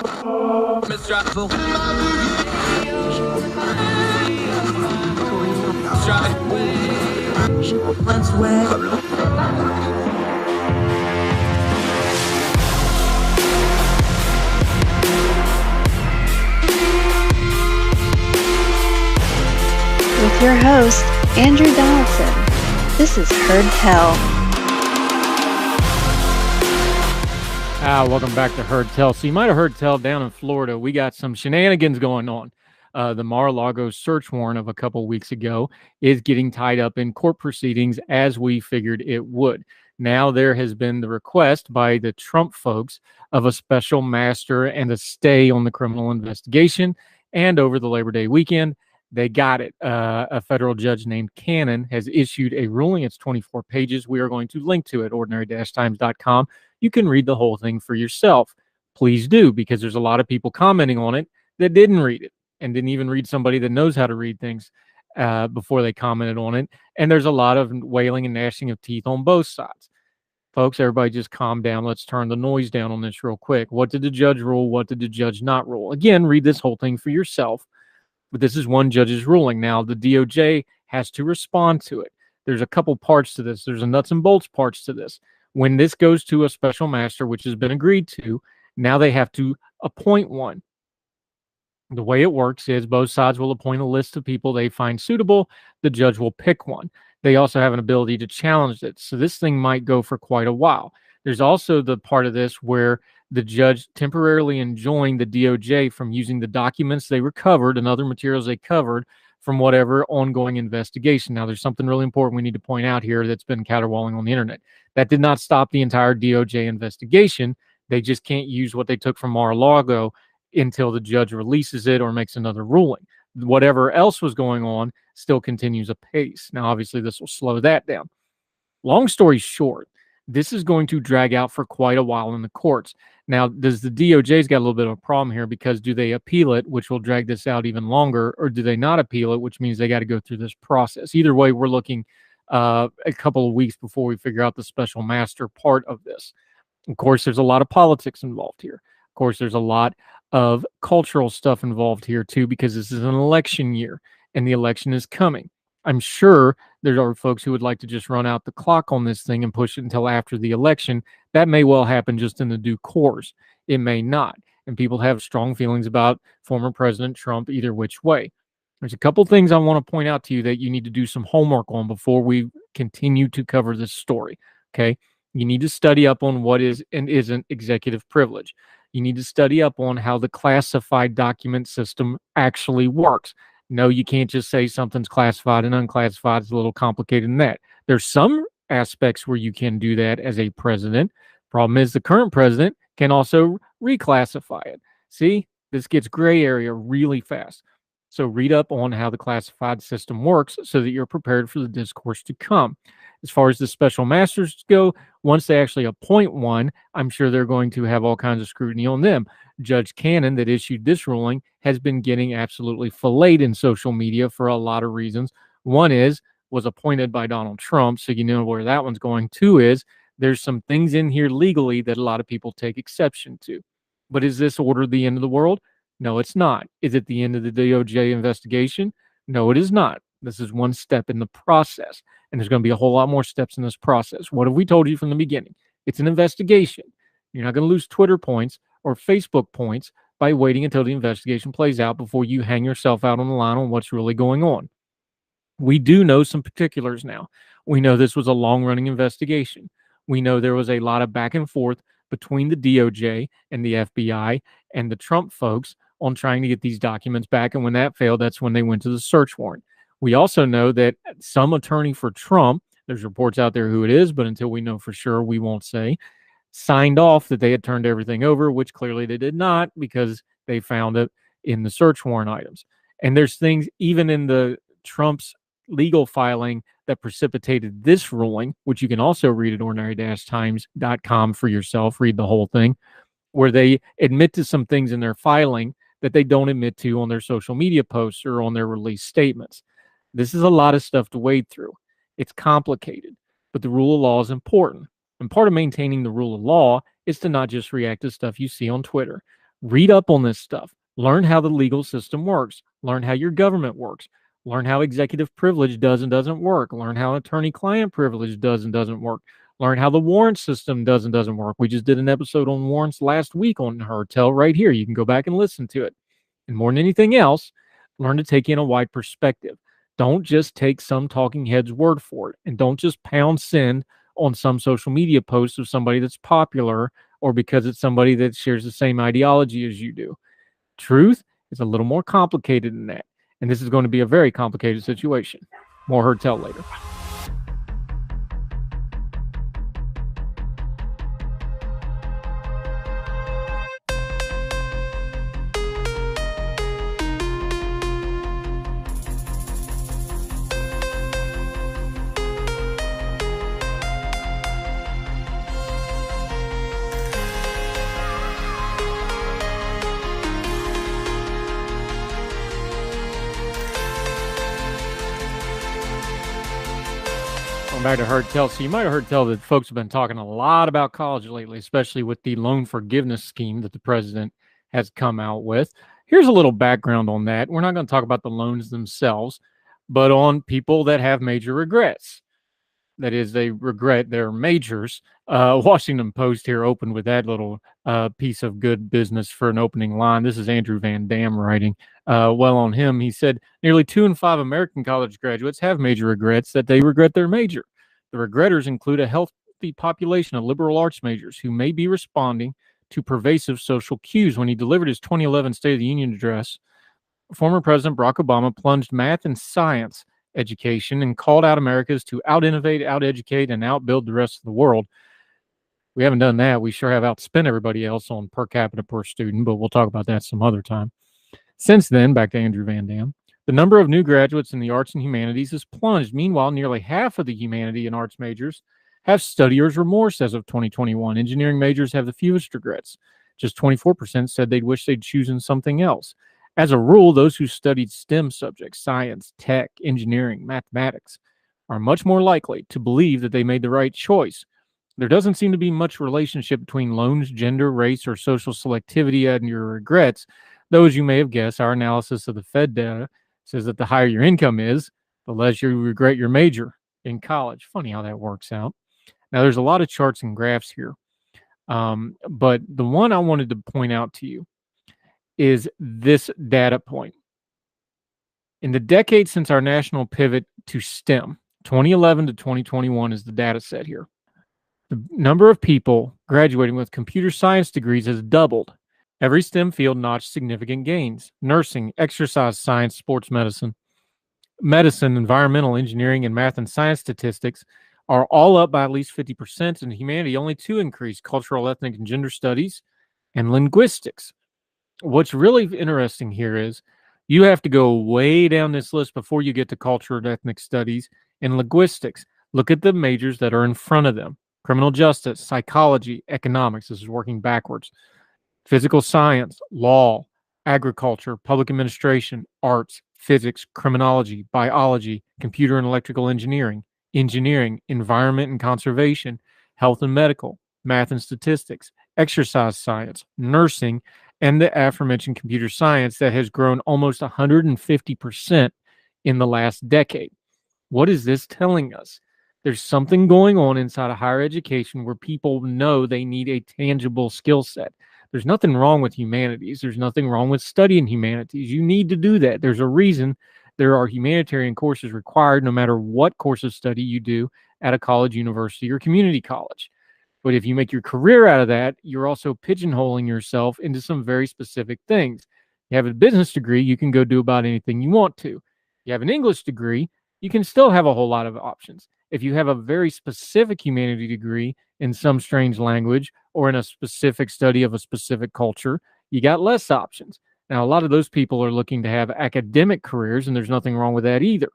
With your host, Andrew Donaldson. This is Heard Tell. Welcome back to Heard Tell. So you might have heard tell down in Florida, we got some shenanigans going on. The Mar-a-Lago search warrant of a couple weeks ago is getting tied up in court proceedings as we figured it would. Now there has been the request by the Trump folks of a special master and a stay on the criminal investigation. And over the Labor Day weekend, they got it. A federal judge named Cannon has issued a ruling. It's 24 pages. We are going to link to it, ordinary-times.com. You can read the whole thing for yourself. Please do, because there's a lot of people commenting on it that didn't read it and didn't even read somebody that knows how to read things before they commented on it. And there's a lot of wailing and gnashing of teeth on both sides. Folks, everybody just calm down. Let's turn the noise down on this real quick. What did the judge rule? What did the judge not rule? Again, read this whole thing for yourself. But this is one judge's ruling. Now, the DOJ has to respond to it. There's a couple parts to this. There's a nuts and bolts parts to this. When this goes to a special master, which has been agreed to, now they have to appoint one. The way it works is both sides will appoint a list of people they find suitable. The judge will pick one. They also have an ability to challenge it. So this thing might go for quite a while. There's also the part of this where the judge temporarily enjoined the DOJ from using the documents they recovered and other materials they covered from whatever ongoing investigation. Now, there's something really important we need to point out here that's been caterwauling on the internet. That did not stop the entire DOJ investigation. They just can't use what they took from Mar-a-Lago until the judge releases it or makes another ruling. Whatever else was going on still continues apace. Now, obviously, this will slow that down. Long story short, this is going to drag out for quite a while in the courts. Now, does the DOJ's got a little bit of a problem here, because do they appeal it, which will drag this out even longer, or do they not appeal it, which means they got to go through this process? Either way, we're looking a couple of weeks before we figure out the special master part of this. Of course, there's a lot of politics involved here. Of course, there's a lot of cultural stuff involved here too, because this is an election year and the election is coming. I'm sure there are folks who would like to just run out the clock on this thing and push it until after the election. That may well happen just in the due course. It may not. And people have strong feelings about former President Trump either which way. There's a couple things I want to point out to you that you need to do some homework on before we continue to cover this story. Okay? You need to study up on what is and isn't executive privilege. You need to study up on how the classified document system actually works. No, you can't just say something's classified and unclassified. It's a little complicated than that. There's some aspects where you can do that as a president. Problem is the current president can also reclassify it. See, this gets gray area really fast. So read up on how the classified system works so that you're prepared for the discourse to come. As far as the special masters go, once they actually appoint one, I'm sure they're going to have all kinds of scrutiny on them. Judge Cannon, that issued this ruling, has been getting absolutely filleted in social media for a lot of reasons. One was appointed by Donald Trump, so you know where that one's going. Two is there's some things in here legally that a lot of people take exception to. But is this order the end of the world? No, it's not. Is it the end of the DOJ investigation? No, it is not. This is one step in the process, and there's going to be a whole lot more steps in this process. What have we told you from the beginning? It's an investigation. You're not going to lose Twitter points or Facebook points by waiting until the investigation plays out before you hang yourself out on the line on what's really going on. We do know some particulars now. We know this was a long-running investigation. We know there was a lot of back and forth between the DOJ and the FBI and the Trump folks on trying to get these documents back, and when that failed, that's when they went to the search warrant. We also know that some attorney for Trump, there's reports out there who it is, but until we know for sure, we won't say, signed off that they had turned everything over, which clearly they did not, because they found it in the search warrant items. And there's things even in the Trump's legal filing that precipitated this ruling, which you can also read at ordinary-times.com for yourself, read the whole thing, where they admit to some things in their filing that they don't admit to on their social media posts or on their release statements. This is a lot of stuff to wade through. It's complicated, but the rule of law is important. And part of maintaining the rule of law is to not just react to stuff you see on Twitter. Read up on this stuff. Learn how the legal system works. Learn how your government works. Learn how executive privilege does and doesn't work. Learn how attorney-client privilege does and doesn't work. Learn how the warrant system does and doesn't work. We just did an episode on warrants last week on Her Tell right here. You can go back and listen to it. And more than anything else, learn to take in a wide perspective. Don't just take some talking head's word for it. And don't just pound send on some social media post of somebody that's popular or because it's somebody that shares the same ideology as you do. Truth is a little more complicated than that. And this is going to be a very complicated situation. More Her Tell later. Back to Heard Tell. So you might have heard tell that folks have been talking a lot about college lately, especially with the loan forgiveness scheme that the president has come out with. Here's a little background on that. We're not going to talk about the loans themselves, but on people that have major regrets. That is, they regret their majors. Washington Post here opened with that little piece of good business for an opening line. This is Andrew Van Dam writing. Well, on him, he said, nearly 2 in 5 American college graduates have major regrets that they regret their major. The regretters include a healthy population of liberal arts majors who may be responding to pervasive social cues. When he delivered his 2011 State of the Union address, former President Barack Obama plunged math and science education and called out Americans to out-innovate, out-educate, and outbuild the rest of the world. We haven't done that. We sure have outspent everybody else on per capita per student, but we'll talk about that some other time. Since then, back to Andrew Van Dam, the number of new graduates in the arts and humanities has plunged. Meanwhile, nearly half of the humanity and arts majors have studier's remorse as of 2021. Engineering majors have the fewest regrets. Just 24% said they'd wish they'd chosen something else. As a rule, those who studied STEM subjects, science, tech, engineering, mathematics, are much more likely to believe that they made the right choice. There doesn't seem to be much relationship between loans, gender, race, or social selectivity and your regrets. Though, as you may have guessed, our analysis of the Fed data says that the higher your income is, the less you regret your major in college. Funny how that works out. Now, there's a lot of charts and graphs here, but the one I wanted to point out to you is this data point. In the decade since our national pivot to STEM, 2011 to 2021 is the data set here. The number of people graduating with computer science degrees has doubled. Every STEM field notched significant gains. Nursing, exercise science, sports medicine, environmental engineering, and math and science statistics are all up by at least 50%. In humanity, only 2 increased: cultural, ethnic, and gender studies, and linguistics. What's really interesting here is you have to go way down this list before you get to culture and ethnic studies and linguistics. Look at the majors that are in front of them: criminal justice, psychology, economics. This is working backwards. Physical science, law, agriculture, public administration, arts, physics, criminology, biology, computer and electrical engineering, environment and conservation, health and medical, math and statistics, exercise science, nursing, and the aforementioned computer science that has grown almost 150% in the last decade. What is this telling us? There's something going on inside of higher education where people know they need a tangible skill set. There's nothing wrong with humanities. There's nothing wrong with studying humanities. You need to do that. There's a reason there are humanitarian courses required no matter what course of study you do at a college, university, or community college. But if you make your career out of that, you're also pigeonholing yourself into some very specific things. You have a business degree, you can go do about anything you want to. You have an English degree, you can still have a whole lot of options. If you have a very specific humanity degree in some strange language or in a specific study of a specific culture, you got less options. Now, a lot of those people are looking to have academic careers, and there's nothing wrong with that either.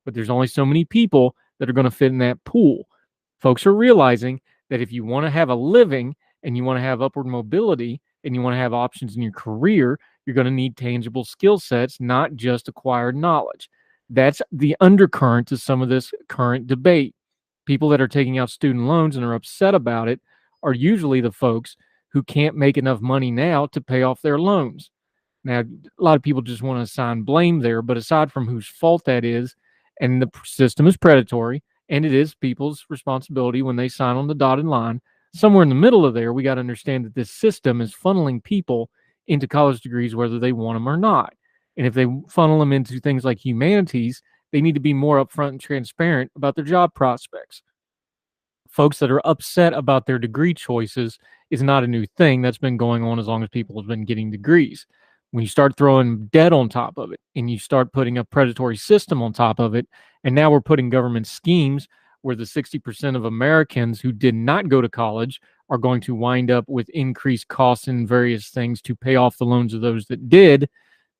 But there's only so many people that are going to fit in that pool. Folks are realizing that if you want to have a living and you want to have upward mobility and you want to have options in your career, you're going to need tangible skill sets, not just acquired knowledge. That's the undercurrent to some of this current debate. People that are taking out student loans and are upset about it are usually the folks who can't make enough money now to pay off their loans. Now, a lot of people just want to assign blame there, but aside from whose fault that is, and the system is predatory, and it is people's responsibility when they sign on the dotted line, somewhere in the middle of there, we got to understand that this system is funneling people into college degrees whether they want them or not. And if they funnel them into things like humanities, they need to be more upfront and transparent about their job prospects. Folks that are upset about their degree choices is not a new thing. That's been going on as long as people have been getting degrees. When you start throwing debt on top of it and you start putting a predatory system on top of it, and now we're putting government schemes where the 60% of Americans who did not go to college are going to wind up with increased costs in various things to pay off the loans of those that did.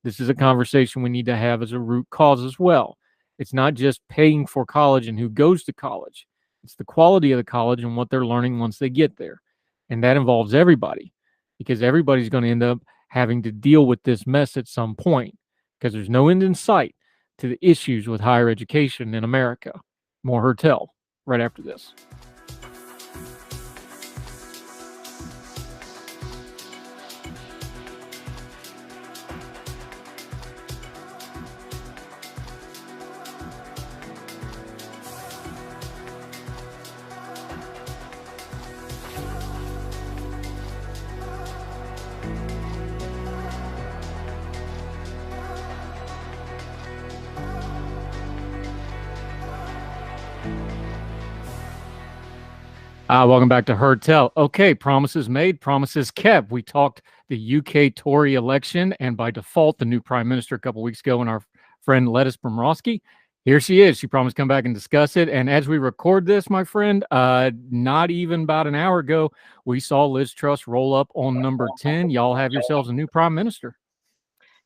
This is a conversation we need to have as a root cause as well. It's not just paying for college and who goes to college. It's the quality of the college and what they're learning once they get there. And that involves everybody, because everybody's going to end up having to deal with this mess at some point, because there's no end in sight to the issues with higher education in America. More Hertel right after this. Welcome back to Hertel. Okay, promises made, promises kept. We talked the UK Tory election, and by default, the new prime minister a couple weeks ago, and our friend Lettice Bromovsky. Here she is. She promised to come back and discuss it. And as we record this, my friend, not even about an hour ago, we saw Liz Truss roll up on number 10. Y'all have yourselves a new prime minister.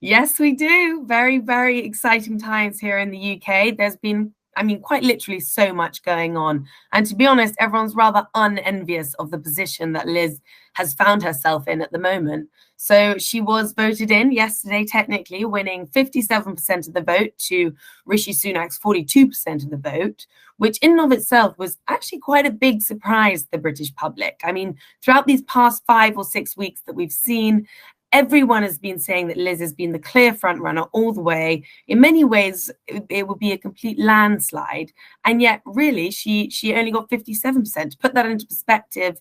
Yes, we do. Very, very exciting times here in the UK. There's been, quite literally so much going on. And to be honest, everyone's rather unenvious of the position that Liz has found herself in at the moment. So she was voted in yesterday, technically winning 57% of the vote to Rishi Sunak's 42% of the vote, which in and of itself was actually quite a big surprise to the British public. Throughout these past 5 or 6 weeks that we've seen, everyone has been saying that Liz has been the clear front runner all the way. In many ways, it would be a complete landslide. And yet, really, she only got 57%. To put that into perspective,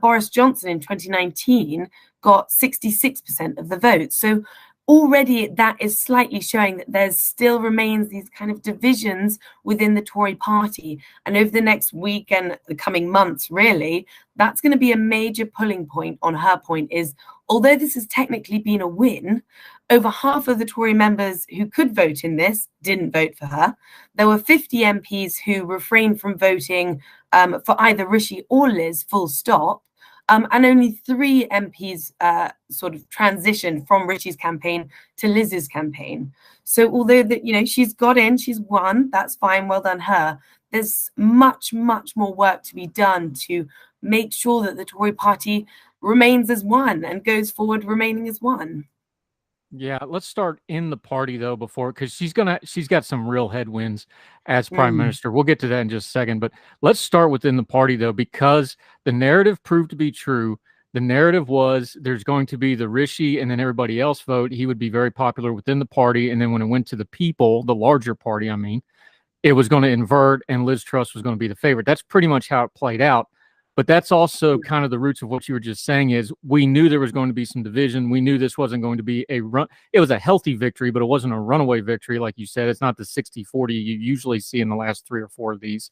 Boris Johnson in 2019 got 66% of the vote. So already that is slightly showing that there still remains these kind of divisions within the Tory party. And over the next week and the coming months, really, that's going to be a major pulling point on her point is, although this has technically been a win, over half of the Tory members who could vote in this didn't vote for her. There were 50 MPs who refrained from voting for either Rishi or Liz, full stop. And only 3 MPs sort of transitioned from Rishi's campaign to Liz's campaign. So although she's got in, she's won, that's fine, well done her. There's much, much more work to be done to make sure that the Tory party remains as one and goes forward remaining as one. Yeah, let's start in the party though because she's got some real headwinds as prime minister. We'll get to that in just a second, but let's start within the party though, because the narrative proved to be true. The narrative was there's going to be the Rishi and then everybody else vote. He would be very popular within the party. And then when it went to the people, the larger party, it was going to invert and Liz Truss was going to be the favorite. That's pretty much how it played out. But that's also kind of the roots of what you were just saying is we knew there was going to be some division. We knew this wasn't going to be a run. It was a healthy victory, but it wasn't a runaway victory. Like you said, it's not the 60-40 you usually see in the last 3 or 4 of these.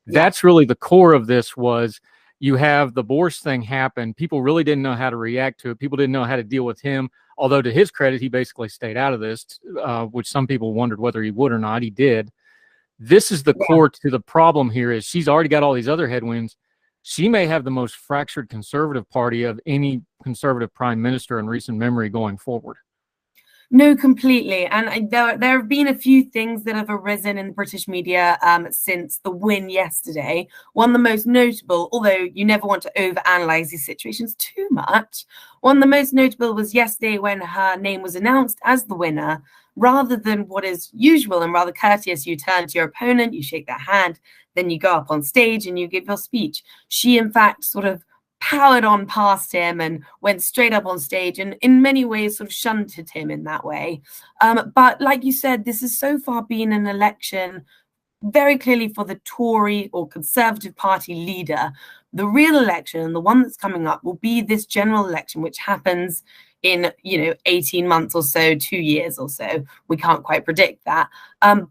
Yeah. That's really the core of this was you have the Boris thing happen. People really didn't know how to react to it. People didn't know how to deal with him. Although to his credit, he basically stayed out of this, which some people wondered whether he would or not. He did. This is the core to the problem here is she's already got all these other headwinds. She may have the most fractured conservative party of any conservative prime minister in recent memory going forward. No, completely. And there have been a few things that have arisen in the British media since the win yesterday. One, the most notable, although you never want to overanalyze these situations too much, one, the most notable was yesterday when her name was announced as the winner. Rather than what is usual and rather courteous, you turn to your opponent, you shake their hand, then you go up on stage and you give your speech. She, in fact, sort of powered on past him and went straight up on stage and in many ways sort of shunted him in that way. But like you said, this has so far been an election very clearly for the Tory or Conservative Party leader. The real election, the one that's coming up, will be this general election, which happens in 18 months or so, 2 years or so. We can't quite predict that.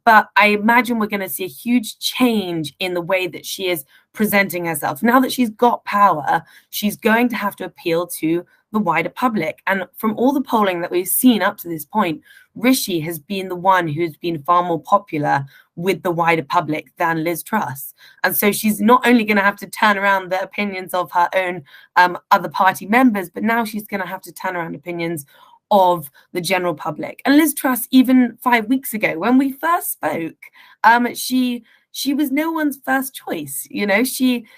But I imagine we're going to see a huge change in the way that she is presenting herself. Now that she's got power, she's going to have to appeal to the wider public. And from all the polling that we've seen up to this point, Rishi has been the one who's been far more popular with the wider public than Liz Truss. And so she's not only going to have to turn around the opinions of her own other party members, but now she's going to have to turn around opinions of the general public. And Liz Truss, even 5 weeks ago, when we first spoke, she was no one's first choice.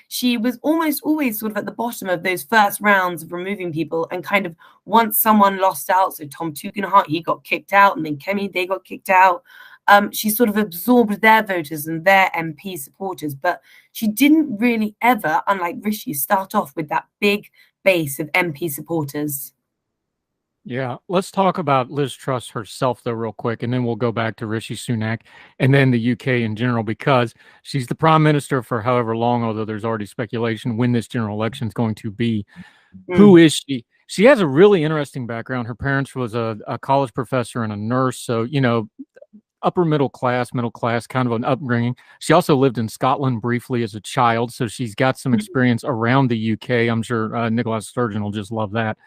She was almost always sort of at the bottom of those first rounds of removing people. And kind of once someone lost out, so Tom Tugendhat, he got kicked out, and then Kemi, they got kicked out. She sort of absorbed their voters and their MP supporters, but she didn't really ever, unlike Rishi, start off with that big base of MP supporters. Yeah, let's talk about Liz Truss herself, though, real quick, and then we'll go back to Rishi Sunak and then the UK in general, because she's the prime minister for however long, although there's already speculation when this general election is going to be. Who is she? She has a really interesting background. Her parents was a college professor and a nurse, so, upper middle class kind of an upbringing. She also lived in Scotland briefly as a child, so she's got some experience around the UK. I'm sure Nicola Sturgeon will just love that.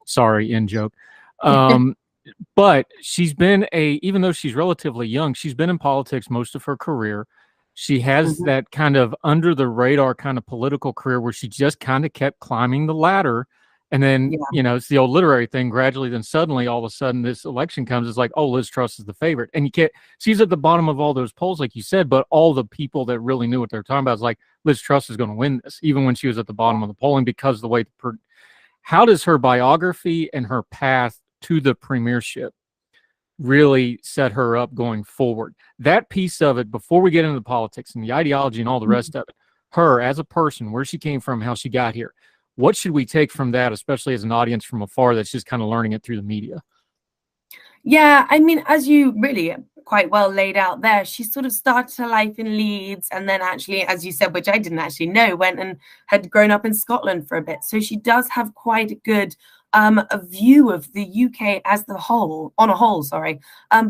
Sorry, in joke. But she's been even though she's relatively young, she's been in politics most of her career. She has that kind of under the radar kind of political career where she just kind of kept climbing the ladder. And then, it's the old literary thing, gradually, then suddenly, all of a sudden, this election comes, it's like, oh, Liz Truss is the favorite. And she's at the bottom of all those polls, like you said, but all the people that really knew what they're talking about is like, Liz Truss is going to win this, even when she was at the bottom of the polling, because the way, how does her biography and her path to the premiership really set her up going forward? That piece of it, before we get into the politics and the ideology and all the rest of it, her as a person, where she came from, how she got here. What should we take from that, especially as an audience from afar that's just kind of learning it through the media? Yeah, I mean, as you really quite well laid out there, she sort of started her life in Leeds and then actually, as you said, which I didn't actually know, went and had grown up in Scotland for a bit. So she does have quite a good a view of the UK as the whole, on a whole, sorry.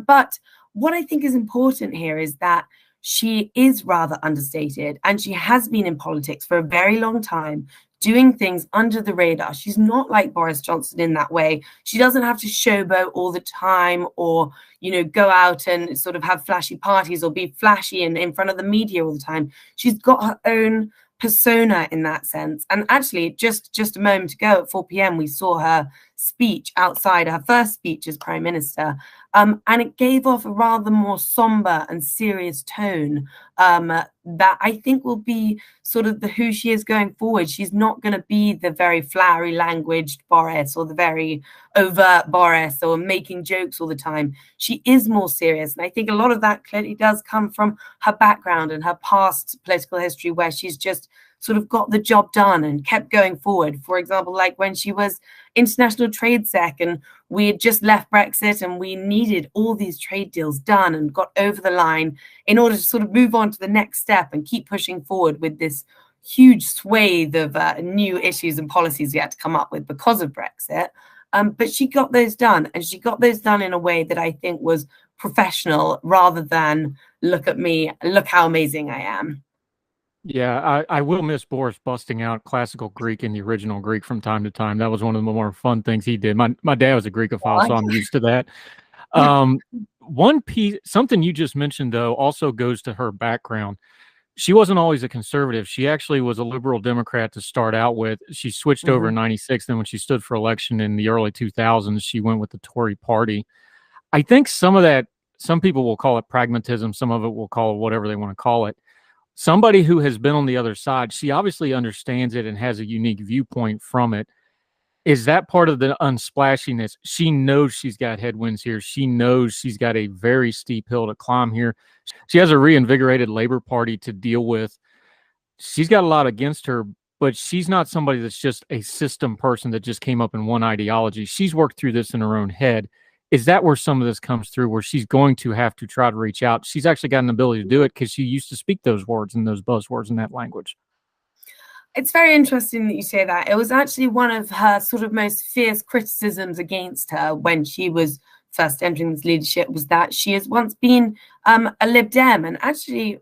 But what I think is important here is that she is rather understated, and she has been in politics for a very long time, doing things under the radar. She's not like Boris Johnson in that way. She doesn't have to showboat all the time or, go out and sort of have flashy parties or be flashy and in front of the media all the time. She's got her own persona in that sense. And actually, just a moment ago at 4 p.m., we saw her speech outside, her first speech as Prime Minister. And it gave off a rather more somber and serious tone that I think will be sort of who she is going forward. She's not going to be the very flowery languaged Boris or the very overt Boris or making jokes all the time. She is more serious. And I think a lot of that clearly does come from her background and her past political history, where she's just sort of got the job done and kept going forward. For example, like when she was International Trade Sec and we had just left Brexit and we needed all these trade deals done and got over the line in order to sort of move on to the next step and keep pushing forward with this huge swathe of new issues and policies we had to come up with because of Brexit. But she got those done, and she got those done in a way that I think was professional rather than look at me, look how amazing I am. Yeah, I will miss Boris busting out classical Greek in the original Greek from time to time. That was one of the more fun things he did. My dad was a Greekophile, so I'm used to that. One piece, something you just mentioned, though, also goes to her background. She wasn't always a conservative. She actually was a liberal Democrat to start out with. She switched over in 96. Then when she stood for election in the early 2000s, she went with the Tory party. I think some of that, some people will call it pragmatism. Some of it will call it whatever they want to call it. Somebody who has been on the other side, she obviously understands it and has a unique viewpoint from it. Is that part of the unsplashiness? She knows she's got headwinds here. She knows she's got a very steep hill to climb here. She has a reinvigorated Labor Party to deal with. She's got a lot against her, but she's not somebody that's just a system person that just came up in one ideology. She's worked through this in her own head. Is that where some of this comes through, where she's going to have to try to reach out? She's actually got an ability to do it because she used to speak those words and those buzzwords in that language. It's very interesting that you say that. It was actually one of her sort of most fierce criticisms against her when she was first entering this leadership, was that she has once been a Lib Dem. And actually,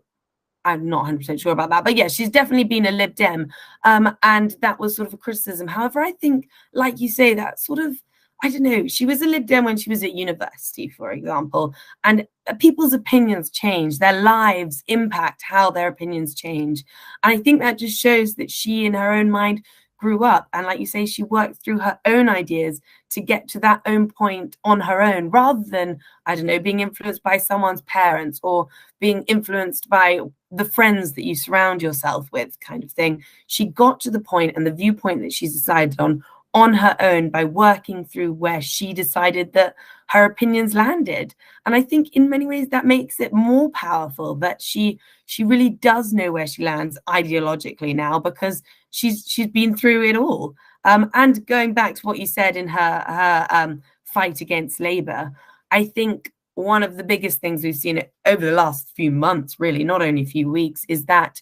I'm not 100% sure about that, but yeah, she's definitely been a Lib Dem. And that was sort of a criticism. However, I think, like you say, that sort of, I don't know, she was a Lib Dem when she was at university, for example, and people's opinions change, their lives impact how their opinions change. And I think that just shows that she, in her own mind, grew up. And like you say, she worked through her own ideas to get to that own point on her own, rather than, I don't know, being influenced by someone's parents or being influenced by the friends that you surround yourself with, kind of thing. She got to the point and the viewpoint that she's decided on her own by working through where she decided that her opinions landed. And I think in many ways that makes it more powerful, that she really does know where she lands ideologically now, because she's been through it all. And going back to what you said in her fight against Labour, I think one of the biggest things we've seen over the last few months, really, not only a few weeks, is that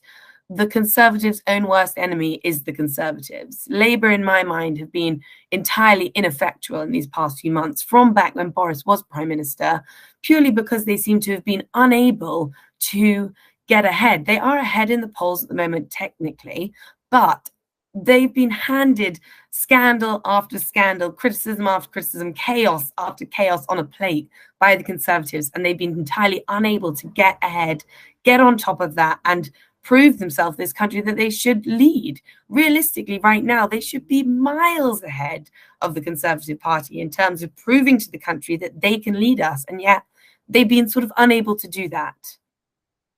the Conservatives' own worst enemy is the Conservatives. Labour, in my mind, have been entirely ineffectual in these past few months, from back when Boris was Prime Minister, purely because they seem to have been unable to get ahead. They are ahead in the polls at the moment, technically, but they've been handed scandal after scandal, criticism after criticism, chaos after chaos on a plate by the Conservatives, and they've been entirely unable to get ahead, get on top of that, and prove themselves this country that they should lead. Realistically, right now, they should be miles ahead of the Conservative Party in terms of proving to the country that they can lead us, and yet they've been sort of unable to do that.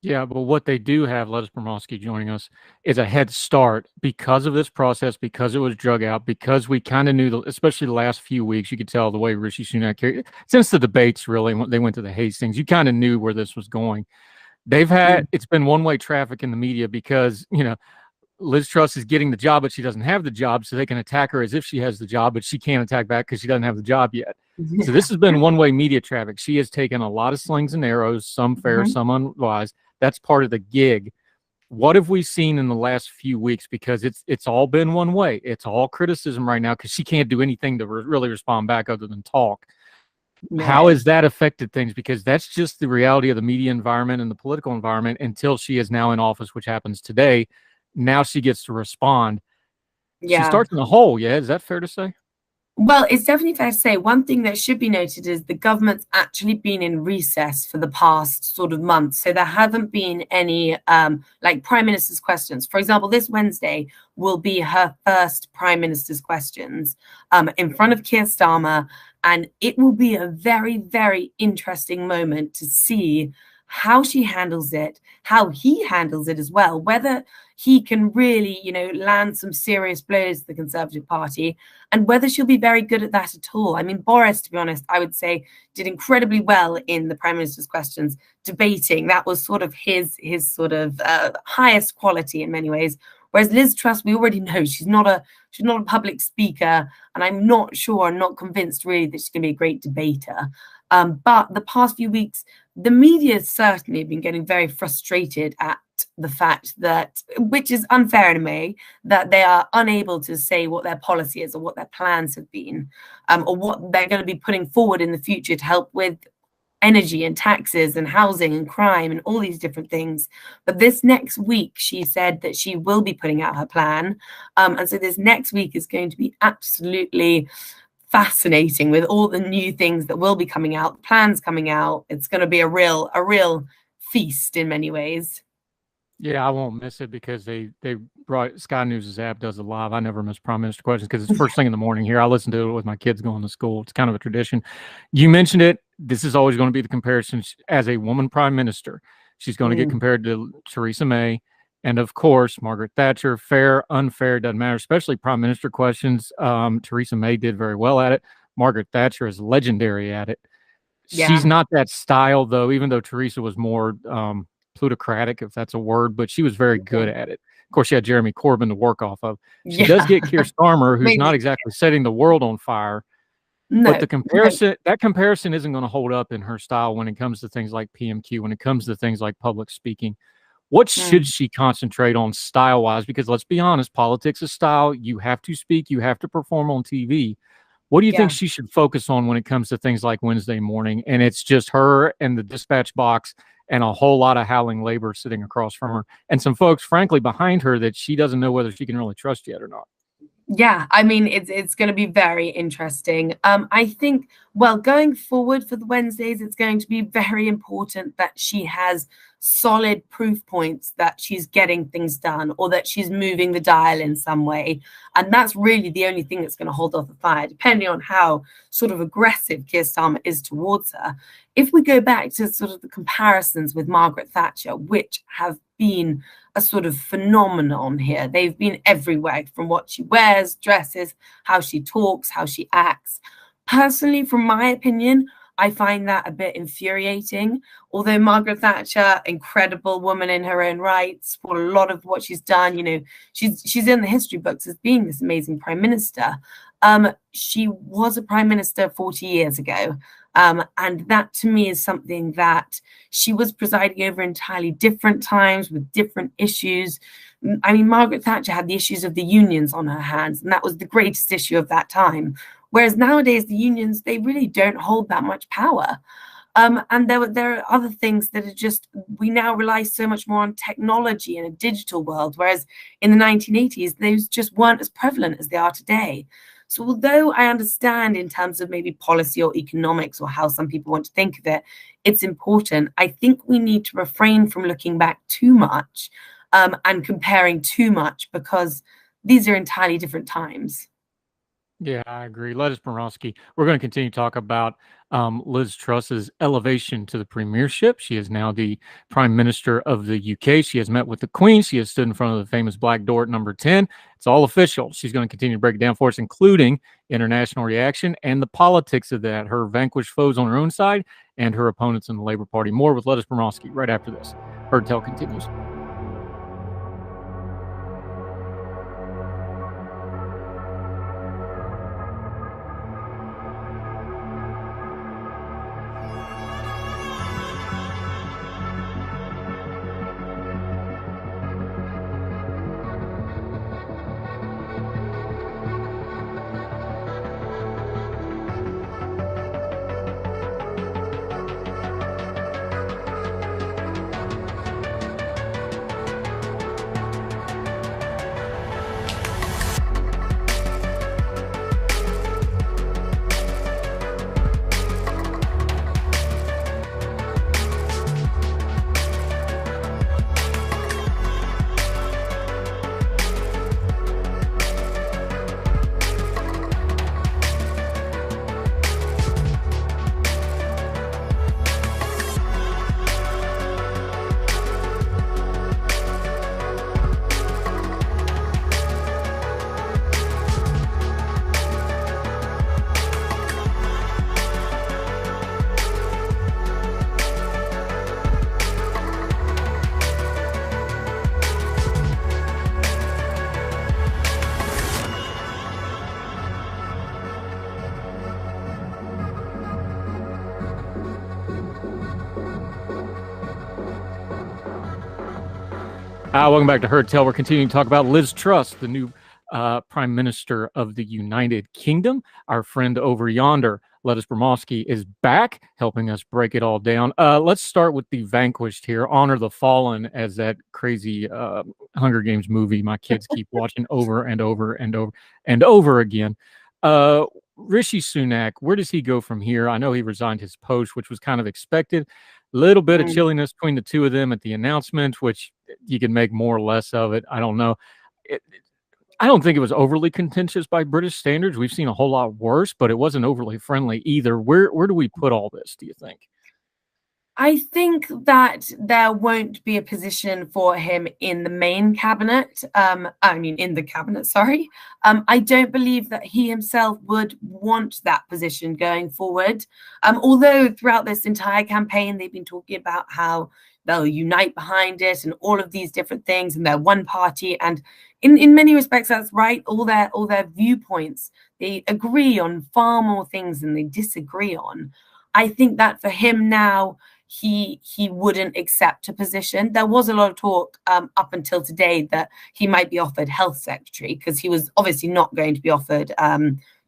Yeah, but what they do have, Lettice Bromovsky joining us, is a head start because of this process, because it was drug out, because we kind of knew, especially the last few weeks, you could tell the way Rishi Sunak carried, since the debates really, when they went to the Hastings, you kind of knew where this was going. They've had, it's been one-way traffic in the media because, you know, Liz Truss is getting the job, but she doesn't have the job, so they can attack her as if she has the job, but she can't attack back because she doesn't have the job yet. So this has been one-way media traffic. She has taken a lot of slings and arrows, some fair, some unwise. That's part of the gig. What have we seen in the last few weeks? Because it's all been one way. It's all criticism right now because she can't do anything to really respond back other than talk. Right. How has that affected things? Because that's just the reality of the media environment and the political environment until she is now in office, which happens today. Now she gets to respond. Yeah. She starts in the hole. Yeah. Is that fair to say? Well, it's definitely fair to say. One thing that should be noted is the government's actually been in recess for the past sort of month. So there haven't been any like Prime Minister's questions. For example, this Wednesday will be her first Prime Minister's questions in front of Keir Starmer. And it will be a very, very interesting moment to see how she handles it, how he handles it as well, whether he can really, you know, land some serious blows to the Conservative Party, and whether she'll be very good at that at all. I mean, Boris, to be honest, I would say did incredibly well in the Prime Minister's questions, debating. That was sort of his sort of highest quality in many ways. Whereas Liz Truss, we already know she's not a public speaker, and I'm not sure, I'm not convinced really that she's going to be a great debater. But the past few weeks, the media has certainly been getting very frustrated at the fact that, which is unfair in a way, that they are unable to say what their policy is or what their plans have been, or what they're going to be putting forward in the future to help with energy and taxes and housing and crime and all these different things. But this next week, she said that she will be putting out her plan. And so this next week is going to be absolutely fascinating with all the new things that will be coming out, plans coming out. It's going to be a real feast in many ways. Yeah, I won't miss it because they brought Sky News' app does it live. I never miss Prime Minister questions because it's first thing in the morning here. I listen to it with my kids going to school. It's kind of a tradition. You mentioned it. This is always going to be the comparison as a woman Prime Minister. She's going to get compared to Theresa May. And of course, Margaret Thatcher, fair, unfair, doesn't matter, especially Prime Minister questions. Theresa May did very well at it. Margaret Thatcher is legendary at it. Yeah. She's not that style, though, even though Theresa was more plutocratic, if that's a word, but she was very good at it. Of course, she had Jeremy Corbyn to work off of. She does get Keir Starmer, who's not exactly setting the world on fire. No, but the comparison, that comparison isn't going to hold up in her style when it comes to things like PMQ, when it comes to things like public speaking. What should she concentrate on style-wise? Because let's be honest, politics is style. You have to speak. You have to perform on TV. What do you think she should focus on when it comes to things like Wednesday morning? And it's just her and the dispatch box and a whole lot of howling labor sitting across from her. And some folks, frankly, behind her that she doesn't know whether she can really trust yet or not. Yeah, I mean, it's going to be very interesting. I think, well, going forward for the Wednesdays, it's going to be very important that she has solid proof points that she's getting things done or that she's moving the dial in some way. And that's really the only thing that's going to hold off the fire, depending on how sort of aggressive Keir Starmer is towards her. If we go back to sort of the comparisons with Margaret Thatcher, which have been a sort of phenomenon here. They've been everywhere, from what she wears, dresses, how she talks, how she acts. Personally, from my opinion, I find that a bit infuriating. Although Margaret Thatcher, incredible woman in her own right, for a lot of what she's done, you know, she's in the history books as being this amazing prime minister. She was a prime minister 40 years ago. And that to me is something that she was presiding over entirely different times with different issues. I mean, Margaret Thatcher had the issues of the unions on her hands, and that was the greatest issue of that time. Whereas nowadays, the unions, they really don't hold that much power. And there are other things that are just, we now rely so much more on technology in a digital world, whereas in the 1980s, those just weren't as prevalent as they are today. So although I understand in terms of maybe policy or economics or how some people want to think of it, it's important. I think we need to refrain from looking back too much and comparing too much, because these are entirely different times. Yeah, I agree. Lettice Bromovsky. We're going to continue to talk about Liz Truss's elevation to the premiership. She is now the Prime Minister of the UK. She has met with the Queen. She has stood in front of the famous black door at number 10. It's all official. She's going to continue to break it down for us, including international reaction and the politics of that, her vanquished foes on her own side and her opponents in the Labour Party. More with Lettice Bromovsky right after this. Heard Tell continues. Welcome back to Heard Tell. We're continuing to talk about Liz Truss, the new Prime Minister of the United Kingdom. Our friend over yonder, Lettice Bromovsky, is back, helping us break it all down. Let's start with the vanquished here. Honor the Fallen, as that crazy Hunger Games movie my kids keep watching over and over and over and over again. Rishi Sunak, where does he go from here? I know he resigned his post, which was kind of expected. Little bit of chilliness between the two of them at the announcement, which you can make more or less of it. I don't know. I don't think it was overly contentious by British standards. We've seen a whole lot worse, but it wasn't overly friendly either. Where do we put all this, do you think? I think that there won't be a position for him in the main cabinet. In the cabinet, sorry. I don't believe that he himself would want that position going forward. Although throughout this entire campaign, they've been talking about how they'll unite behind it and all of these different things, and they're one party. And in many respects, that's right. All their viewpoints, they agree on far more things than they disagree on. I think that for him now, he wouldn't accept a position. There was a lot of talk up until today that he might be offered health secretary, because he was obviously not going to be offered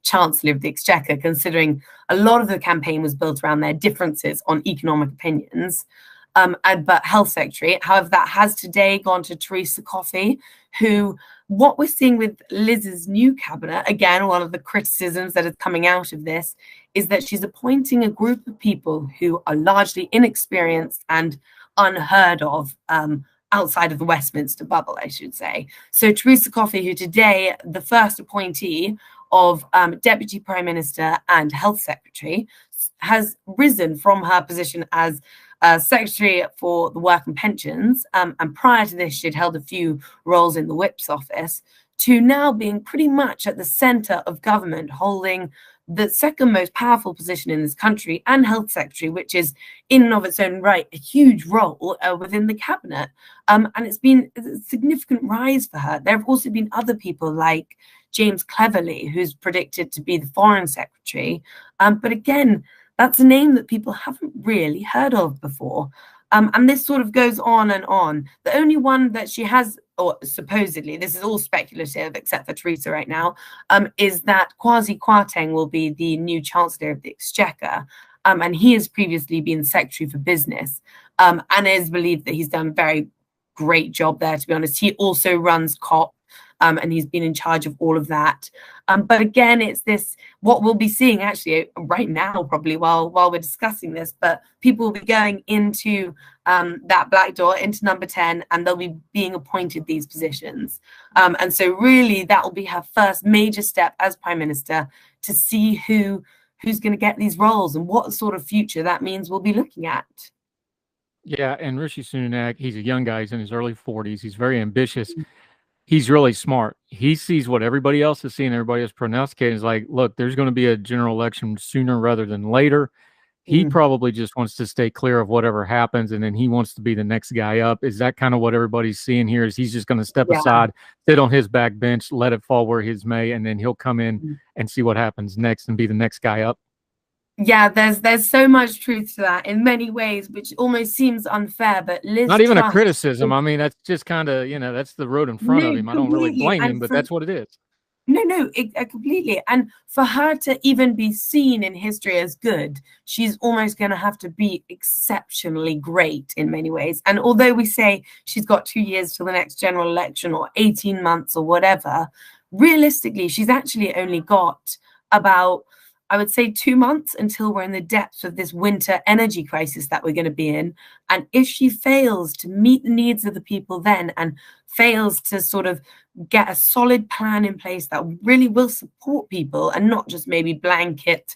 Chancellor of the Exchequer, considering a lot of the campaign was built around their differences on economic opinions. But health secretary, however, that has today gone to Theresa Coffey, who, what we're seeing with Liz's new cabinet, again, one of the criticisms that is coming out of this is that she's appointing a group of people who are largely inexperienced and unheard of outside of the Westminster bubble, I should say. So Theresa Coffey, who today, the first appointee of Deputy Prime Minister and Health Secretary, has risen from her position as Secretary for the Work and Pensions, and prior to this, she'd held a few roles in the Whip's office, to now being pretty much at the centre of government, holding the second most powerful position in this country, and Health Secretary, which is in and of its own right a huge role within the cabinet. And it's been a significant rise for her. There have also been other people like James Cleverly, who's predicted to be the Foreign Secretary. But again, that's a name that people haven't really heard of before. And this sort of goes on and on. The only one that she has, or supposedly, this is all speculative except for Theresa right now, is that Kwasi Kwarteng will be the new Chancellor of the Exchequer. And he has previously been Secretary for Business, and is believed that he's done a very great job there, to be honest. He also runs COP, and he's been in charge of all of that. But again, it's this, what we'll be seeing actually right now, probably while we're discussing this, but people will be going into that black door, into number 10, and they'll be being appointed these positions. And so really that will be her first major step as Prime Minister, to see who's going to get these roles and what sort of future that means we'll be looking at. Yeah, and Rishi Sunak, he's a young guy. He's in his early 40s. He's very ambitious. He's really smart. He sees what everybody else is seeing, everybody else prognosticating. Is like, look, there's going to be a general election sooner rather than later. He probably just wants to stay clear of whatever happens, and then he wants to be the next guy up. Is that kind of what everybody's seeing here? Is he's just going to step aside, sit on his back bench, let it fall where his may, and then he'll come in and see what happens next and be the next guy up? Yeah, there's so much truth to that in many ways, which almost seems unfair. But Liz, not even a criticism. I mean, that's just kind of, that's the road in front of him. I don't really blame him, but that's what it is. No, completely. And for her to even be seen in history as good, she's almost going to have to be exceptionally great in many ways. And although we say she's got 2 years till the next general election, or 18 months or whatever, realistically, she's actually only got about, I would say, 2 months until we're in the depths of this winter energy crisis that we're going to be in. And if she fails to meet the needs of the people then, and fails to sort of get a solid plan in place that really will support people, and not just maybe blanket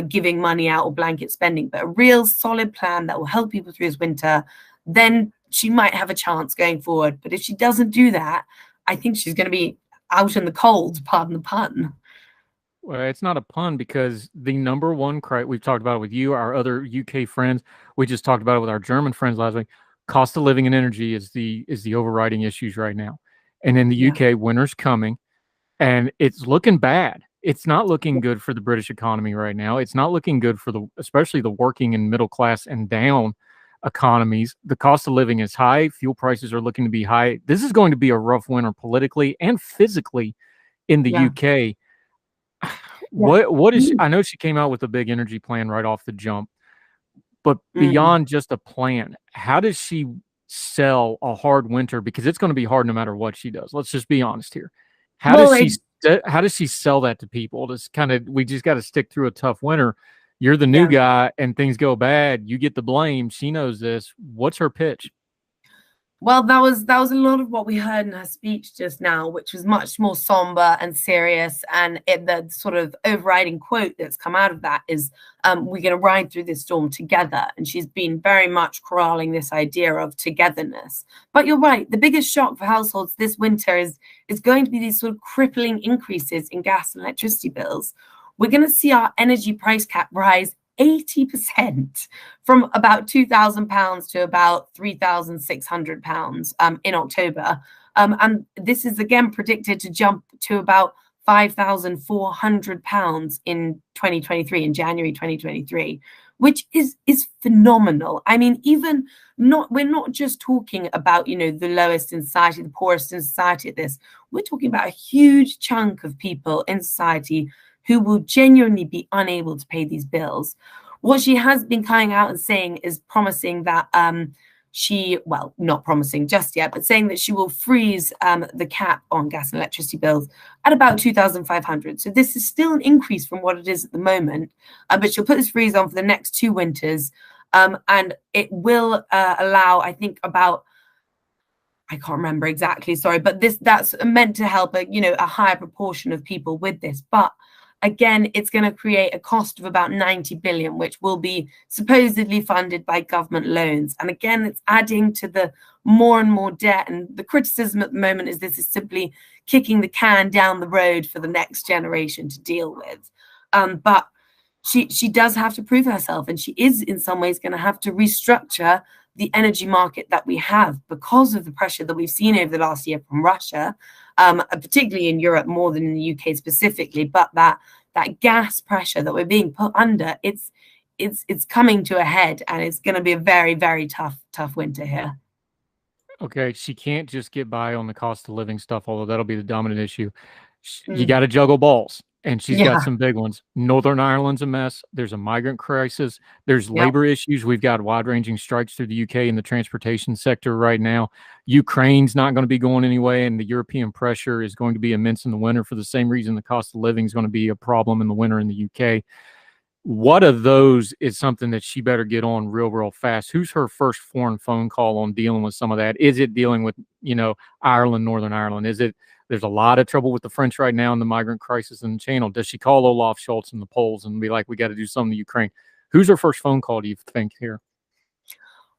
giving money out or blanket spending, but a real solid plan that will help people through this winter, then she might have a chance going forward. But if she doesn't do that, I think she's going to be out in the cold, pardon the pun. Well, it's not a pun, because the number one we've talked about it with you, our other UK friends. We just talked about it with our German friends last week. Cost of living and energy is the overriding issues right now. And in the UK, winter's coming, and it's looking bad. It's not looking good for the British economy right now. It's not looking good for especially the working and middle class and down economies. The cost of living is high. Fuel prices are looking to be high. This is going to be a rough winter politically and physically in the UK. What is, I know she came out with a big energy plan right off the jump, but beyond just a plan, how does she sell a hard winter? Because it's going to be hard no matter what she does. Let's just be honest here. How does she sell that to people? We just got to stick through a tough winter. You're the new guy and things go bad, you get the blame. She knows this. What's her pitch? Well, that was a lot of what we heard in her speech just now, which was much more somber and serious. And the sort of overriding quote that's come out of that is, "We're going to ride through this storm together." And she's been very much corralling this idea of togetherness. But you're right, the biggest shock for households this winter is going to be these sort of crippling increases in gas and electricity bills. We're going to see our energy price cap rise 80% from about £2,000 to about £3,600 in October. And this is again predicted to jump to about £5,400 in 2023, in January 2023, which is phenomenal. I mean, we're not just talking about, the lowest in society, the poorest in society at this. We're talking about a huge chunk of people in society who will genuinely be unable to pay these bills. What she has been coming out and saying is promising that not promising just yet, but saying that she will freeze the cap on gas and electricity bills at about 2,500. So this is still an increase from what it is at the moment, but she'll put this freeze on for the next 2 winters, and it will allow, I think, about, I can't remember exactly, sorry, but that's meant to help a higher proportion of people with this. But again, it's going to create a cost of about 90 billion, which will be supposedly funded by government loans. And again, it's adding to the more and more debt. And the criticism at the moment is this is simply kicking the can down the road for the next generation to deal with. But she does have to prove herself, and she is in some ways going to have to restructure the energy market that we have because of the pressure that we've seen over the last year from Russia, particularly in Europe more than in the UK specifically. But that gas pressure that we're being put under, it's coming to a head, and it's going to be a very, very tough winter here. Okay, she can't just get by on the cost of living stuff, although that'll be the dominant issue. You got to juggle balls, and she's got some big ones. Northern Ireland's a mess. There's a migrant crisis. There's labor issues. We've got wide-ranging strikes through the UK in the transportation sector right now. Ukraine's not going to be going anyway, and the European pressure is going to be immense in the winter for the same reason the cost of living is going to be a problem in the winter in the UK. What of those is something that she better get on real fast? Who's her first foreign phone call on dealing with some of that? Is it dealing with, Ireland, Northern Ireland? Is it, there's a lot of trouble with the French right now in the migrant crisis in the Channel. Does she call Olaf Scholz and the Poles and be like, we got to do something to Ukraine? Who's her first phone call, do you think, here?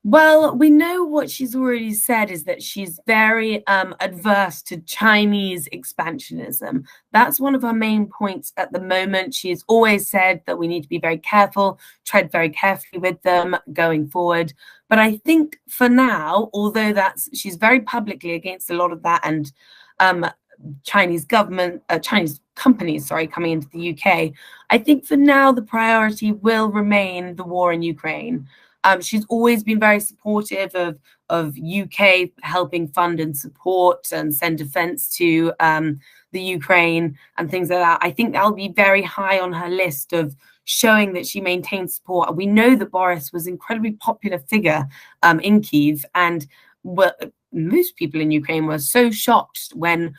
Well, we know what she's already said is that she's very adverse to Chinese expansionism. That's one of her main points at the moment. She's always said that we need to be very careful, tread very carefully with them going forward. But I think for now, although she's very publicly against a lot of that, and Chinese companies, coming into the UK, I think for now the priority will remain the war in Ukraine. She's always been very supportive of UK helping fund and support and send defense to the Ukraine and things like that. I think that'll be very high on her list of showing that she maintains support. We know that Boris was an incredibly popular figure in Kyiv, and most people in Ukraine were so shocked when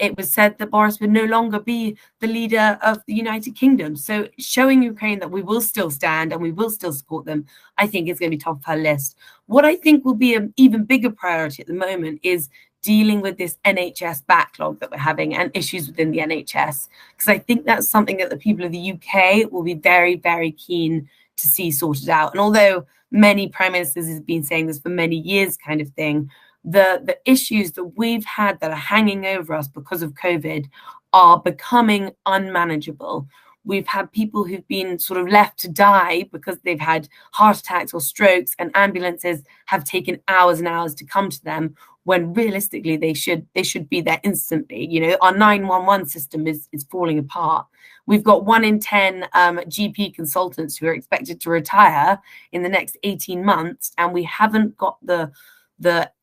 it was said that Boris would no longer be the leader of the United Kingdom. So showing Ukraine that we will still stand and we will still support them, I think is going to be top of her list. What I think will be an even bigger priority at the moment is dealing with this NHS backlog that we're having and issues within the NHS, because I think that's something that the people of the UK will be very, very keen to see sorted out. And although many prime ministers have been saying this for many years kind of thing, the issues that we've had that are hanging over us because of COVID are becoming unmanageable. We've had people who've been sort of left to die because they've had heart attacks or strokes, and ambulances have taken hours and hours to come to them, when realistically they should be there instantly. Our 911 system is falling apart. We've got 1 in 10 GP consultants who are expected to retire in the next 18 months, and we haven't got the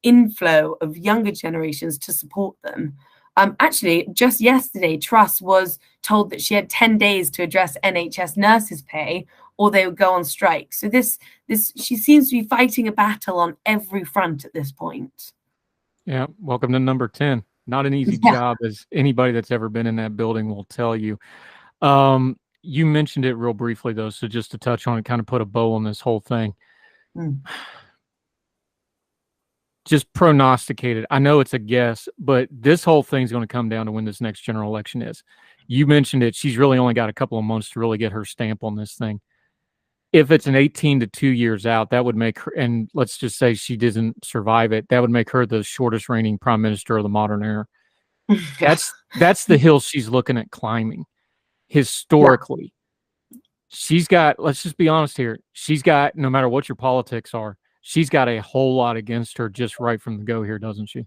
inflow of younger generations to support them. Actually, just yesterday, Truss was told that she had 10 days to address NHS nurses' pay, or they would go on strike. So she seems to be fighting a battle on every front at this point. Yeah, welcome to number 10. Not an easy job, as anybody that's ever been in that building will tell you. You mentioned it real briefly, though, so just to touch on it, kind of put a bow on this whole thing. just prognosticated. I know it's a guess, but this whole thing's going to come down to when this next general election is. You mentioned it. She's really only got a couple of months to really get her stamp on this thing. If it's an 18 to 2 years out, that would make her, and let's just say she doesn't survive it, that would make her the shortest reigning prime minister of the modern era. That's the hill she's looking at climbing historically. She's got, let's just be honest here, she's got, no matter what your politics are, she's got a whole lot against her just right from the go here, doesn't she?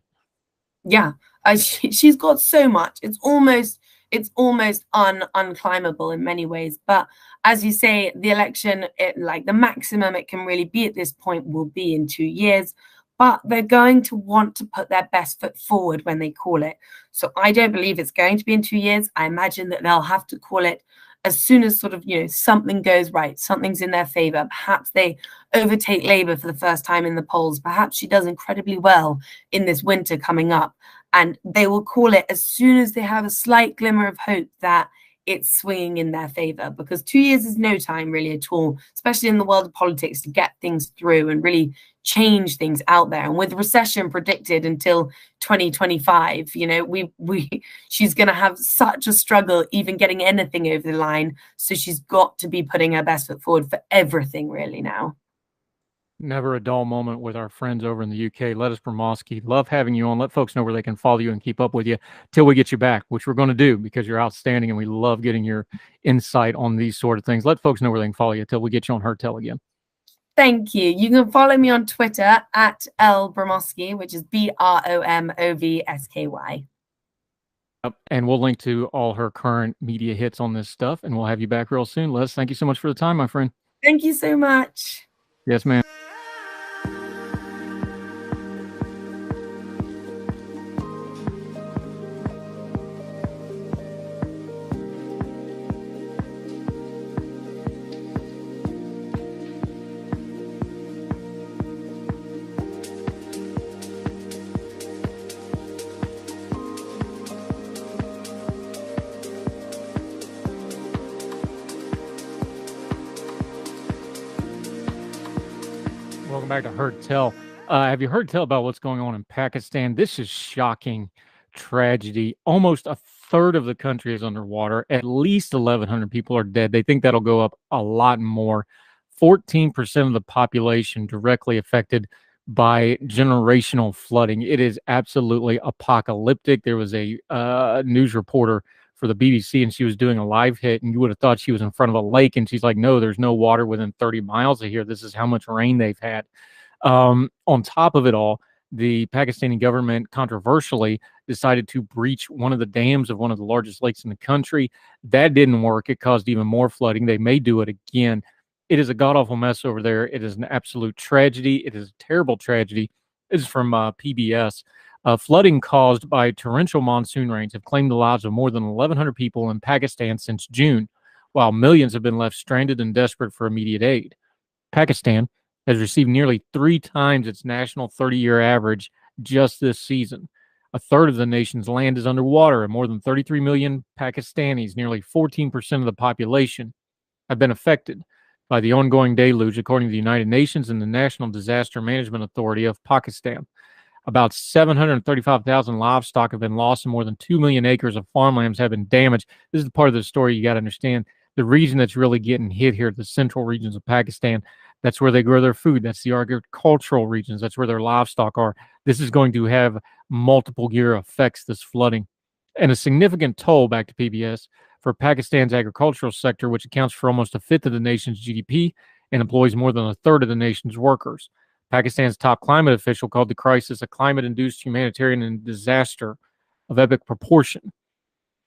Yeah, she's got so much. It's almost unclimbable in many ways. But as you say, the election, like the maximum it can really be at this point will be in 2 years. But they're going to want to put their best foot forward when they call it. So I don't believe it's going to be in 2 years. I imagine that they'll have to call it as soon as sort of, something goes right, something's in their favor. Perhaps they overtake Labour for the first time in the polls. Perhaps she does incredibly well in this winter coming up. And they will call it as soon as they have a slight glimmer of hope that it's swinging in their favor, because 2 years is no time really at all, especially in the world of politics, to get things through and really change things out there. And with recession predicted until 2025, she's going to have such a struggle even getting anything over the line. So she's got to be putting her best foot forward for everything really now. Never a dull moment with our friends over in the UK. Lettice Bromovsky, love having you on. Let folks know where they can follow you and keep up with you till we get you back, which we're going to do because you're outstanding and we love getting your insight on these sort of things. Let folks know where they can follow you till we get you on Her Tell again. Thank you. You can follow me on Twitter at Bromovsky, which is Bromovsky. And we'll link to all her current media hits on this stuff, and we'll have you back real soon. Les, thank you so much for the time, my friend. Thank you so much. Yes, ma'am. Welcome back to Heard Tell. Have you heard tell about what's going on in Pakistan? This is shocking tragedy. Almost a third of the country is underwater. At least 1,100 people are dead. They think that'll go up a lot more. 14% of the population directly affected by generational flooding. It is absolutely apocalyptic. There was a news reporter for the BBC, and she was doing a live hit, and you would have thought she was in front of a lake, and she's like, no, there's no water within 30 miles of here. This is how much rain they've had. On top of it all, the Pakistani government controversially decided to breach one of the dams of one of the largest lakes in the country. That didn't work. It caused even more flooding. They may do it again. It is a god-awful mess over there. It is an absolute tragedy. It is a terrible tragedy. This is from PBS. Flooding caused by torrential monsoon rains have claimed the lives of more than 1,100 people in Pakistan since June, while millions have been left stranded and desperate for immediate aid. Pakistan has received nearly 3 times its national 30-year average just this season. A third of the nation's land is underwater, and more than 33 million Pakistanis, nearly 14% of the population, have been affected by the ongoing deluge, according to the United Nations and the National Disaster Management Authority of Pakistan. About 735,000 livestock have been lost and more than 2 million acres of farmlands have been damaged. This is the part of the story you got to understand. The region that's really getting hit here, the central regions of Pakistan, that's where they grow their food. That's the agricultural regions. That's where their livestock are. This is going to have multiple year effects, this flooding. And a significant toll, back to PBS, for Pakistan's agricultural sector, which accounts for almost a fifth of the nation's GDP and employs more than a third of the nation's workers. Pakistan's top climate official called the crisis a climate-induced humanitarian disaster of epic proportion.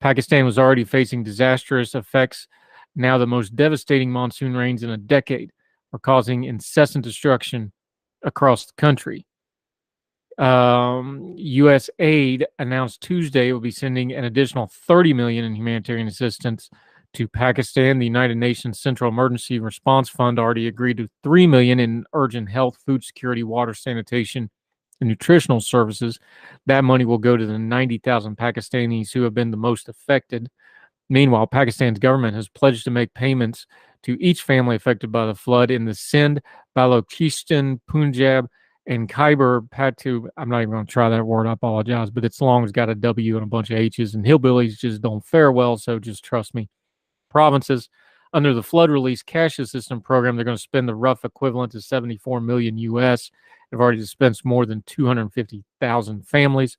Pakistan was already facing disastrous effects. Now the most devastating monsoon rains in a decade are causing incessant destruction across the country. U.S. aid announced Tuesday it will be sending an additional $30 million in humanitarian assistance to Pakistan. The United Nations Central Emergency Response Fund already agreed to $3 million in urgent health, food security, water, sanitation, and nutritional services. That money will go to the 90,000 Pakistanis who have been the most affected. Meanwhile, Pakistan's government has pledged to make payments to each family affected by the flood in the Sindh, Balochistan, Punjab, and Khyber Pakhtunkhwa. I'm not even going to try that word. I apologize, but it's long. It's got a W and a bunch of H's, and hillbillies just don't fare well. So just trust me. Provinces under the flood release cash assistance program, they're going to spend the rough equivalent to 74 million US. They've already dispensed more than 250,000 families.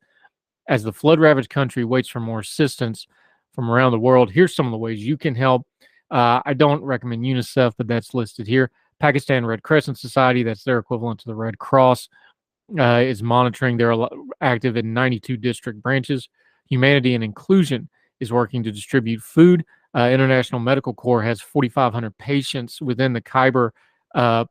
As the flood ravaged country waits for more assistance from around the world, here's some of the ways you can help. I don't recommend UNICEF, but that's listed here. Pakistan Red Crescent Society, that's their equivalent to the Red Cross, is monitoring. They're active in 92 district branches. Humanity and Inclusion is working to distribute food. International Medical Corps has 4,500 patients within the Khyber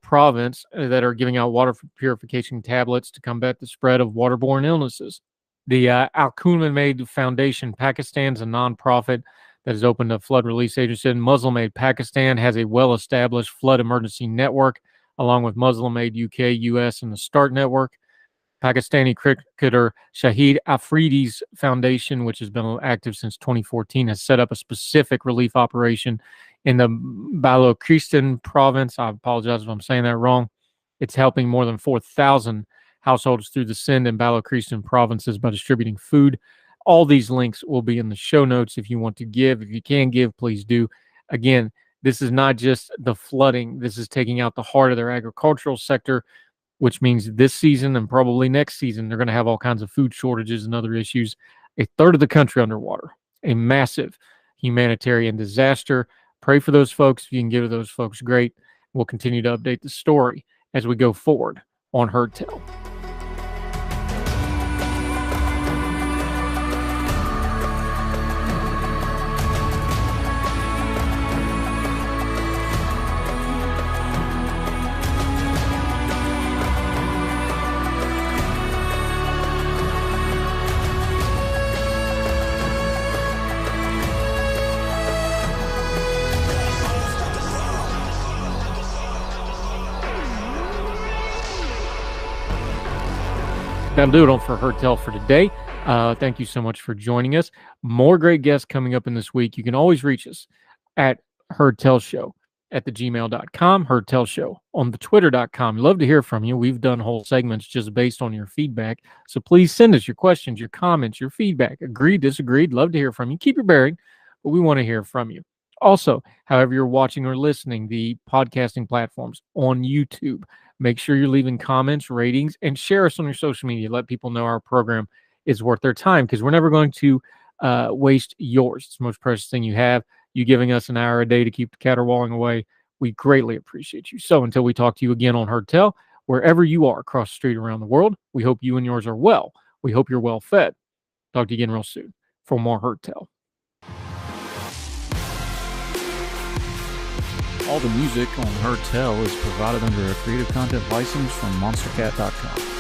province that are giving out water purification tablets to combat the spread of waterborne illnesses. The Al-Quman Made Foundation, Pakistan's a nonprofit that has opened a flood release agency. Muslim Aid Pakistan has a well-established flood emergency network, along with Muslim Aid UK, US, and the START network. Pakistani cricketer Shahid Afridi's foundation, which has been active since 2014, has set up a specific relief operation in the Balochistan province. I apologize if I'm saying that wrong. It's helping more than 4,000 households through the Sindh and Balochistan provinces by distributing food. All these links will be in the show notes if you want to give. If you can give, please do. Again, this is not just the flooding. This is taking out the heart of their agricultural sector, which means this season and probably next season, they're going to have all kinds of food shortages and other issues. A third of the country underwater, a massive humanitarian disaster. Pray for those folks. If you can give to those folks, great. We'll continue to update the story as we go forward on Heard Tell. That'll do it for Heard Tell for today. Thank you so much for joining us. More great guests coming up in this week. You can always reach us at Heard Tell Show at thegmail.com, Heard Tell Show on the twitter.com. Love to hear from you. We've done whole segments just based on your feedback. So please send us your questions, your comments, your feedback. Agreed, disagreed. Love to hear from you. Keep your bearing, but we want to hear from you. Also, however you're watching or listening, the podcasting platforms on YouTube, make sure you're leaving comments, ratings, and share us on your social media. Let people know our program is worth their time, because we're never going to waste yours. It's the most precious thing you have. You giving us an hour a day to keep the caterwauling away. We greatly appreciate you. So until we talk to you again on Heard Tell, wherever you are across the street around the world, we hope you and yours are well. We hope you're well fed. Talk to you again real soon for more Heard Tell. All the music on Heard Tell is provided under a Creative Content license from monstercat.com.